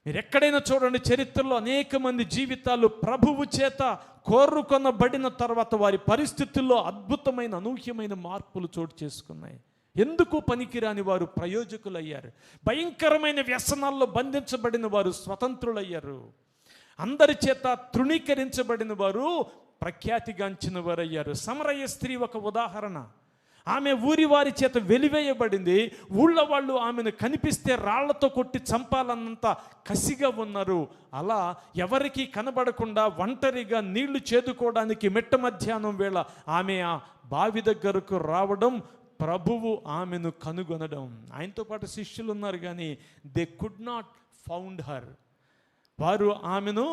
మీరు ఎక్కడైనా చూడండి, చరిత్రలో అనేక మంది జీవితాలు ప్రభువు చేత కోరుకొనబడిన తర్వాత వారి పరిస్థితుల్లో అద్భుతమైన అనూహ్యమైన మార్పులు చోటు చేసుకున్నాయి. ఎందుకు పనికిరాని వారు ప్రయోజకులయ్యారు. భయంకరమైన వ్యసనాల్లో బంధించబడిన వారు స్వతంత్రులయ్యారు. అందరి చేత తృణీకరించబడిన వారు ప్రఖ్యాతిగాంచిన వారయ్యారు. సమరయ స్త్రీ ఒక ఉదాహరణ. ఆమె ఊరి వారి చేత వెలివేయబడింది. ఊళ్ళో వాళ్ళు ఆమెను కనిపిస్తే రాళ్లతో కొట్టి చంపాలన్నంత కసిగా ఉన్నారు. అలా ఎవరికి కనబడకుండా ఒంటరిగా నీళ్లు చేదుకోవడానికి మిట్ట మధ్యాహ్నం వేళ ఆమె ఆ బావి దగ్గరకు రావడం, ప్రభువు ఆమెను కనుగొనడం. ఆయనతో పాటు శిష్యులు ఉన్నారు, కానీ they could not found her. వారు ఆమెను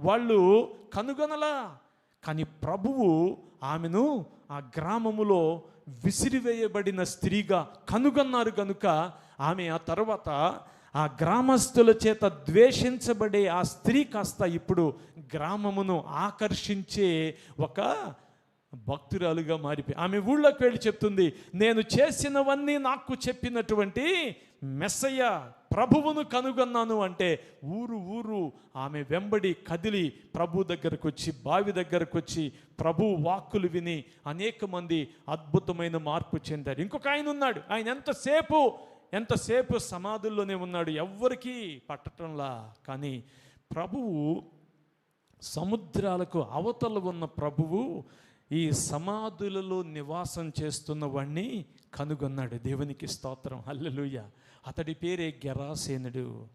వాళ్ళు కనుగొనలా. కానీ ప్రభువు ఆమెను ఆ గ్రామములో విసిరివేయబడిన స్త్రీగా కనుగొన్నారు కనుక ఆమె ఆ తర్వాత ఆ గ్రామస్తుల చేత ద్వేషించబడే ఆ స్త్రీ కాస్త ఇప్పుడు గ్రామమును ఆకర్షించే ఒక భక్తురాలుగా మారిపోయి ఆమె ఊళ్ళోకి వెళ్ళి చెప్తుంది, నేను చేసినవన్నీ నాకు చెప్పినటువంటి మెస్సయ్య ప్రభువును కనుగొన్నాను అంటే ఊరు ఆమె వెంబడి కదిలి ప్రభు దగ్గరకు వచ్చి, బావి దగ్గరకు వచ్చి ప్రభు వాక్కులు విని అనేక మంది అద్భుతమైన మార్పు చెందారు. ఇంకొక ఆయన ఉన్నాడు. ఆయన ఎంతసేపు సమాధుల్లోనే ఉన్నాడు, ఎవ్వరికీ పట్టటంలా. కానీ ప్రభువు సముద్రాలకు అవతల ఉన్న ప్రభువు ఈ సమాధులలో నివాసం చేస్తున్న వాణ్ణి కనుగొన్నాడు. దేవునికి స్తోత్రం, హల్లెలూయా. అతడి పేరే గెరాసేనుడు.